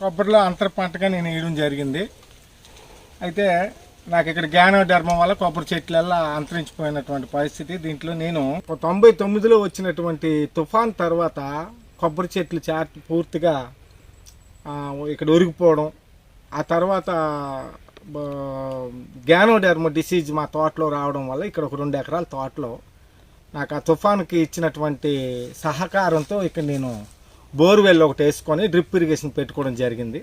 కొబ్బరిలో అంతర పంటగా నేను వేయడం జరిగింది. అయితే నాకు ఇక్కడ గ్యానోడర్మం వల్ల కొబ్బరి చెట్లల్లా అంతరించిపోయినటువంటి పరిస్థితి. దీంట్లో నేను 99లో వచ్చినటువంటి తుఫాన్ తర్వాత కొబ్బరి చెట్లు పూర్తిగా ఇక్కడ ఒరిగిపోవడం, ఆ తర్వాత గ్యానోడర్మ డిసీజ్ మా తోటలో రావడం వల్ల ఇక్కడ ఒక 2 ఎకరాల తోటలో నాకు ఆ తుఫాన్కి ఇచ్చినటువంటి సహకారంతో ఇక్కడ నేను బోర్వెల్ ఒకటి వేసుకొని డ్రిప్ ఇరిగేషన్ పెట్టుకోవడం జరిగింది.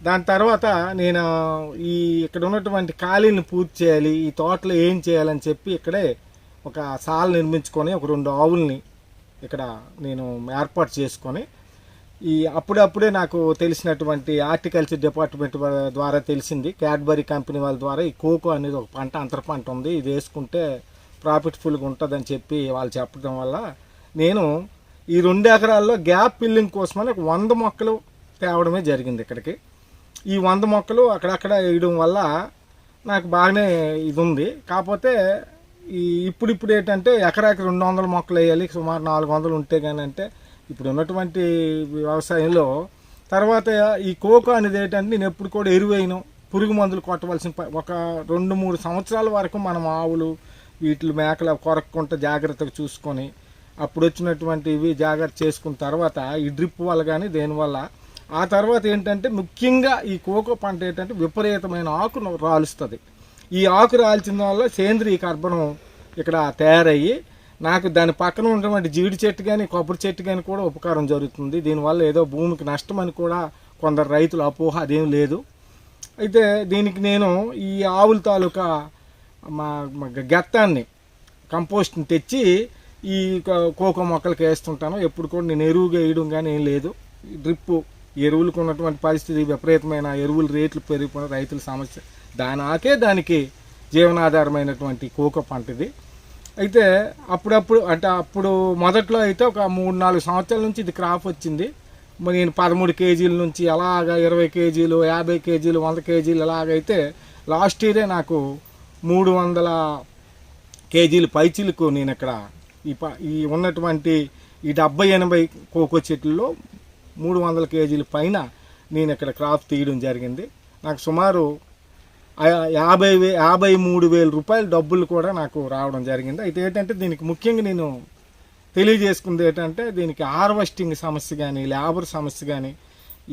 దాని తర్వాత నేను ఇక్కడ ఉన్నటువంటి ఖాళీని పూర్తి చేయాలి, ఈ తోటలో ఏం చేయాలని చెప్పి ఇక్కడే ఒక సాల్ నిర్మించుకొని ఒక 2 ఆవుల్ని ఇక్కడ నేను ఏర్పాటు చేసుకొని అప్పుడప్పుడే నాకు తెలిసినటువంటి హార్టికల్చర్ డిపార్ట్మెంట్ ద్వారా తెలిసింది, క్యాడ్బరీ కంపెనీ వాళ్ళ ద్వారా ఈ కోకో అనేది ఒక పంట, అంతర పంట ఉంది, ఇది వేసుకుంటే ప్రాఫిట్ఫుల్గా ఉంటుందని చెప్పి వాళ్ళు చెప్పడం వల్ల నేను ఈ 2 ఎకరాల్లో గ్యాప్ ఫిల్లింగ్ కోసమని ఒక 100 మొక్కలు తేవడమే జరిగింది ఇక్కడికి. ఈ 100 మొక్కలు అక్కడక్కడ వేయడం వల్ల నాకు బాగానే ఇది ఉంది. కాకపోతే ఇప్పుడు ఏంటంటే ఎకరాకి 200 మొక్కలు వేయాలి, సుమారు 400 ఉంటే కానీ అంటే ఇప్పుడు ఉన్నటువంటి వ్యవసాయంలో. తర్వాత ఈ కోకో అనేది ఏంటంటే నేను ఎప్పుడు కూడా ఎరువైన పురుగు మందులు కొట్టవలసిన ఒక 2-3 సంవత్సరాల వరకు మనం ఆవులు వీటి మేకలు కొరక్కుంటే జాగ్రత్తగా చూసుకొని అప్పుడు వచ్చినటువంటి ఇవి జాగ్రత్త చేసుకున్న తర్వాత ఈ డ్రిప్ వల్ల కానీ దేనివల్ల ఆ తర్వాత ఏంటంటే ముఖ్యంగా ఈ కోకో పంట ఏంటంటే విపరీతమైన ఆకు రాలుస్తుంది. ఈ ఆకు రాల్చిన వల్ల సేంద్రీయ కర్బనం ఇక్కడ తయారయ్యి నాకు దాని పక్కన ఉన్నటువంటి జీడి చెట్టు కానీ కొబ్బరి చెట్టు కానీ కూడా ఉపకారం జరుగుతుంది. దీనివల్ల ఏదో భూమికి నష్టం అని కూడా కొందరు రైతుల అపోహ, అదేం లేదు. అయితే దీనికి నేను ఈ ఆవుల తాలూకా మా గెత్తాన్ని కంపోస్ట్ని తెచ్చి ఈ కోకో మొక్కలకి వేస్తుంటాను. ఎప్పుడు కూడా నేను ఎరువుగా వేయడం కానీ ఏం లేదు. డ్రిప్పు ఎరువులకు ఉన్నటువంటి పరిస్థితి, విపరీతమైన ఎరువుల రేట్లు పెరిగిపోయిన రైతుల సమస్య, దానికి జీవనాధారమైనటువంటి కోకో పంటది. అయితే అప్పుడు మొదట్లో అయితే ఒక 3-4 సంవత్సరాల నుంచి ఇది క్రాప్ వచ్చింది. నేను 13 కేజీల నుంచి అలాగా 20 కేజీలు, 50 కేజీలు, 100 కేజీలు ఎలాగైతే లాస్ట్ ఇయరే నాకు 300 కేజీల పైచీలకు నేను ఇక్కడ ఈ ఉన్నటువంటి ఈ 70-80 కోకో చెట్లలో 300 కేజీల పైన నేను ఇక్కడ క్రాప్ తీయడం జరిగింది. నాకు సుమారు 53,000 రూపాయల డబ్బులు కూడా నాకు రావడం జరిగింది. అయితే ఏంటంటే దీనికి ముఖ్యంగా నేను తెలియజేసుకుంది ఏంటంటే దీనికి హార్వెస్టింగ్ సమస్య కానీ, లేబర్ సమస్య కానీ,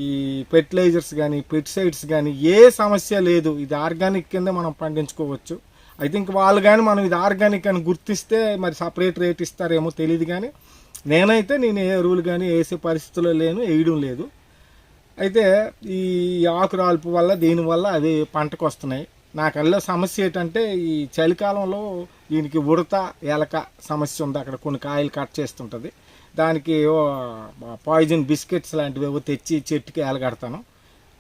ఈ ఫెర్టిలైజర్స్ కానీ, పెస్టిసైడ్స్ కానీ ఏ సమస్య లేదు. ఇది ఆర్గానిక్ కింద మనం పండించుకోవచ్చు. ఐ థింక్ వాళ్ళు కానీ మనం ఇది ఆర్గానిక్ అని గుర్తిస్తే మరి సపరేట్ రేట్ ఇస్తారేమో తెలియదు. కానీ నేనైతే నేను ఏ ఎరువులు కానీ వేసే పరిస్థితుల్లో లేను, వేయడం లేదు. అయితే ఈ ఆకురాల్పు వల్ల దీనివల్ల అవి పంటకు వస్తున్నాయి. నాకల్లా సమస్య ఏంటంటే ఈ చలికాలంలో దీనికి ఉడత ఎలక సమస్య ఉంది. అక్కడ కొన్ని కాయలు కట్ చేస్తుంటుంది. దానికి పాయిజన్ బిస్కెట్స్ లాంటివి ఏవో తెచ్చి చెట్టుకి ఎలగడతాను.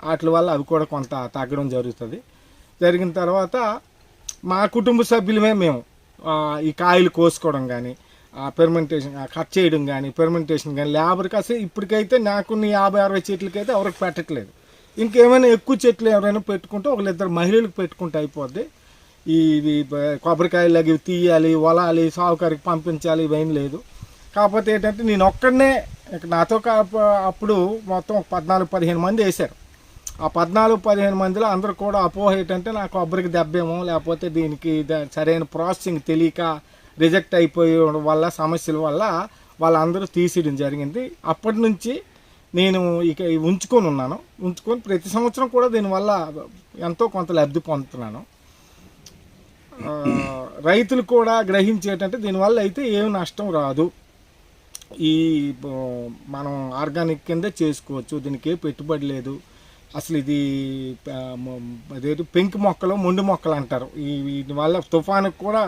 వాటి వల్ల అవి కూడా కొంత తగ్గడం జరుగుతుంది. జరిగిన తర్వాత మా కుటుంబ సభ్యులమే మేము ఈ కాయలు కోసుకోవడం కానీ, పెర్మెంటేషన్ కట్ చేయడం కానీ, పెర్మెంటేషన్ కానీ లేబర్కి అసలు ఇప్పటికైతే నాకు 50-60 చెట్లకైతే ఎవరికి పెట్టట్లేదు. ఇంకేమైనా ఎక్కువ చెట్లు ఎవరైనా పెట్టుకుంటే 1-2 మహిళలకు పెట్టుకుంటే అయిపోద్ది. ఇవి కొబ్బరికాయలు అవి తీయాలి, వలాలి, సాగుకారికి పంపించాలి, ఇవేం లేదు. కాకపోతే ఏంటంటే నేను ఒక్కడనే నాతో అప్పుడు మొత్తం 14-15 మంది వేశారు. ఆ 14-15 మందిలో అందరూ కూడా అపోహ ఏంటంటే నా కొబ్బరికి దెబ్బేమో, లేకపోతే దీనికి సరైన ప్రాసెసింగ్ తెలియక రిజెక్ట్ అయిపోయడం వల్ల, సమస్యల వల్ల వాళ్ళందరూ తీసేయడం జరిగింది. అప్పటి నుంచి నేను ఇక ఉంచుకొని ఉన్నాను. ఉంచుకొని ప్రతి సంవత్సరం కూడా దీనివల్ల ఎంతో కొంత లబ్ధి పొందుతున్నాను. రైతులు కూడా గ్రహించేటంటే దీనివల్ల అయితే ఏం నష్టం రాదు. మనం ఆర్గానిక్ కిందే చేసుకోవచ్చు, దీనికి ఏ పెట్టుబడి లేదు. అసలు ఇది అదేంటి పెంకి మొక్కలు, మొండి మొక్కలు అంటారు. వీటి వల్ల తుఫానుకు కూడా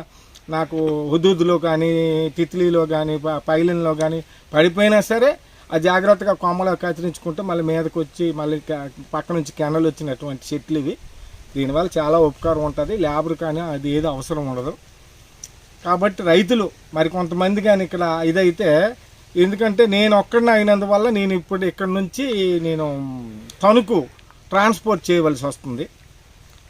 నాకు హుదూద్లో కానీ, తిత్లీలో కానీ, పైలిన్లో కానీ పడిపోయినా సరే ఆ జాగ్రత్తగా కొమ్మలు కత్తిరించుకుంటే మళ్ళీ మీదకి వచ్చి మళ్ళీ పక్క నుంచి కెనలు వచ్చినటువంటి చెట్లు ఇవి. దీనివల్ల చాలా ఉపకారం ఉంటుంది. లేబర్ కానీ అది ఏదో అవసరం ఉండదు. కాబట్టి రైతులు మరి కొంతమంది కానీ ఇక్కడ ఇదైతే, ఎందుకంటే నేను ఒక్కడిని అయినందువల్ల నేను ఇప్పుడు ఇక్కడ నుంచి నేను తణుకు ట్రాన్స్పోర్ట్ చేయవలసి వస్తుంది.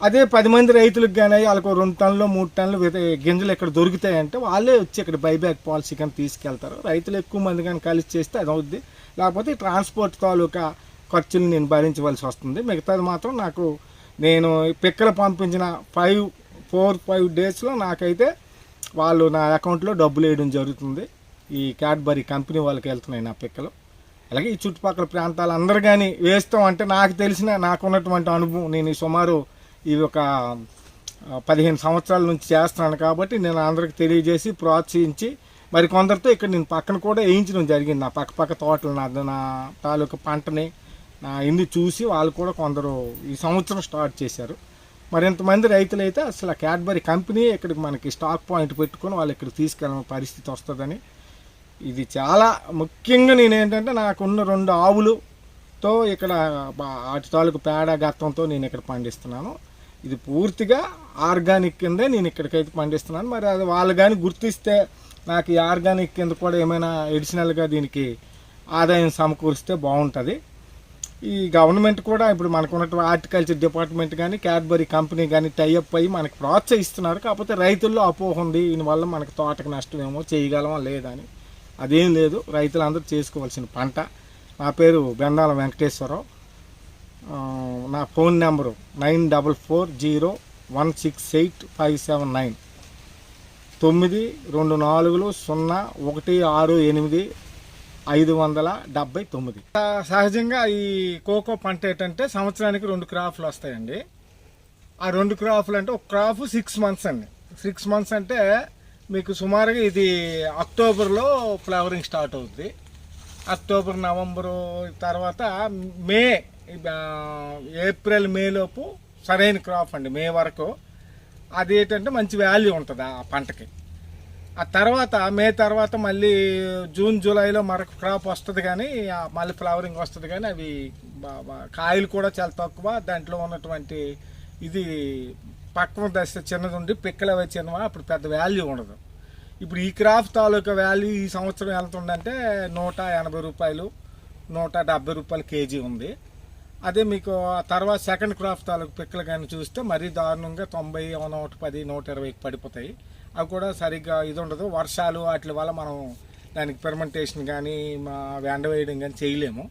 అదే 10 మంది రైతులకు కానీ వాళ్ళకు 2 టన్నులు 3 టన్నులు గింజలు ఇక్కడ దొరుకుతాయంటే వాళ్ళే వచ్చి ఇక్కడ బైబ్యాక్ పాలసీ కానీ తీసుకెళ్తారు. రైతులు ఎక్కువ మంది కానీ కలిసి చేస్తే అది అవుద్ది. లేకపోతే ట్రాన్స్పోర్ట్ తాలూకా ఖర్చులు నేను భరించవలసి వస్తుంది. మిగతాది మాత్రం నాకు నేను పిక్కలు పంపించిన 4-5 డేస్లో నాకైతే వాళ్ళు నా అకౌంట్లో డబ్బులు వేయడం జరుగుతుంది. ఈ క్యాడ్బరీ కంపెనీ వాళ్ళకి వెళ్తున్నాయి నా పిక్కలు. అలాగే ఈ చుట్టుపక్కల ప్రాంతాలు అందరు కానీ వేస్తాం అంటే నాకు తెలిసిన నాకున్నటువంటి అనుభవం, నేను సుమారు ఇవి ఒక 15 సంవత్సరాల నుంచి చేస్తున్నాను కాబట్టి నేను అందరికి తెలియజేసి ప్రోత్సహించి మరి కొందరితో ఇక్కడ నేను పక్కన కూడా వేయించడం జరిగింది. నా పక్క తోటలు నా తాలూకా పంటని నా ఇందు చూసి వాళ్ళు కూడా కొందరు ఈ సంవత్సరం స్టార్ట్ చేశారు. మరింతమంది రైతులు అయితే అసలు క్యాడ్బరీ కంపెనీ ఇక్కడికి మనకి స్టాక్ పాయింట్ పెట్టుకొని వాళ్ళు ఇక్కడికి తీసుకెళ్ళిన పరిస్థితి వస్తుందని, ఇది చాలా ముఖ్యంగా నేను ఏంటంటే నాకున్న 2 ఆవులతో ఇక్కడ వాటి తాలూకు పేడ గత్తంతో నేను ఇక్కడ పండిస్తున్నాను. ఇది పూర్తిగా ఆర్గానిక్ కిందే నేను ఇక్కడికైతే పండిస్తున్నాను. మరి అది వాళ్ళు కానీ గుర్తిస్తే నాకు ఈ ఆర్గానిక్ కింద కూడా ఏమైనా ఎడిషనల్గా దీనికి ఆదాయం సమకూరిస్తే బాగుంటుంది. ఈ గవర్నమెంట్ కూడా ఇప్పుడు మనకున్నటువంటి హార్టికల్చర్ డిపార్ట్మెంట్ కానీ క్యాడ్బరీ కంపెనీ కానీ టైఅప్ అయ్యి మనకి ప్రోత్సహిస్తున్నారు. కాకపోతే రైతుల్లో అపోహ ఉంది, దీనివల్ల మనకి తోటకు నష్టమేమో, చేయగలమో లేదని. అదేం లేదు, రైతులందరూ చేసుకోవాల్సిన పంట. నా పేరు బెండాల వెంకటేశ్వరరావు. నా ఫోన్ నెంబరు 9401685579 9240168 సహజంగా ఈ కోకో పంట ఏంటంటే సంవత్సరానికి 2 క్రాఫ్లు వస్తాయండి. ఆ 2 క్రాఫ్లు అంటే ఒక క్రాఫ్ 6 మంత్స్ అండి. 6 మంత్స్ అంటే మీకు సుమారుగా ఇది అక్టోబర్లో ఫ్లవరింగ్ స్టార్ట్ అవుతుంది. అక్టోబర్, నవంబరు తర్వాత మే, ఏప్రిల్, మేలోపు సరైన క్రాప్ అండి. మే వరకు అది ఏంటంటే మంచి వాల్యూ ఉంటుంది ఆ పంటకి. ఆ తర్వాత మే తర్వాత మళ్ళీ జూన్, జూలైలో మరొక క్రాప్ వస్తుంది, కానీ మళ్ళీ ఫ్లవరింగ్ వస్తుంది. కానీ అవి కాయలు కూడా చాలా తక్కువ. దాంట్లో ఉన్నటువంటి ఇది పక్వ దశ చిన్నది ఉండి పిక్కలు అవి చిన్నవా, అప్పుడు పెద్ద వాల్యూ ఉండదు. ఇప్పుడు ఈ క్రాప్ తాలూకా వాల్యూ ఈ సంవత్సరం వెళ్తుందంటే 180 రూపాయలు, 170 రూపాయలు కేజీ ఉంది. అదే మీకు ఆ తర్వాత సెకండ్ క్రాప్ తాలూకు పిక్కలు కానీ చూస్తే మరీ దారుణంగా 90, 110, 120 పడిపోతాయి. అవి కూడా సరిగ్గా ఇది ఉండదు. వర్షాలు వాటి వల్ల మనం దానికి ఫెర్మెంటేషన్ కానీ ఎండవేయడం కానీ చేయలేము.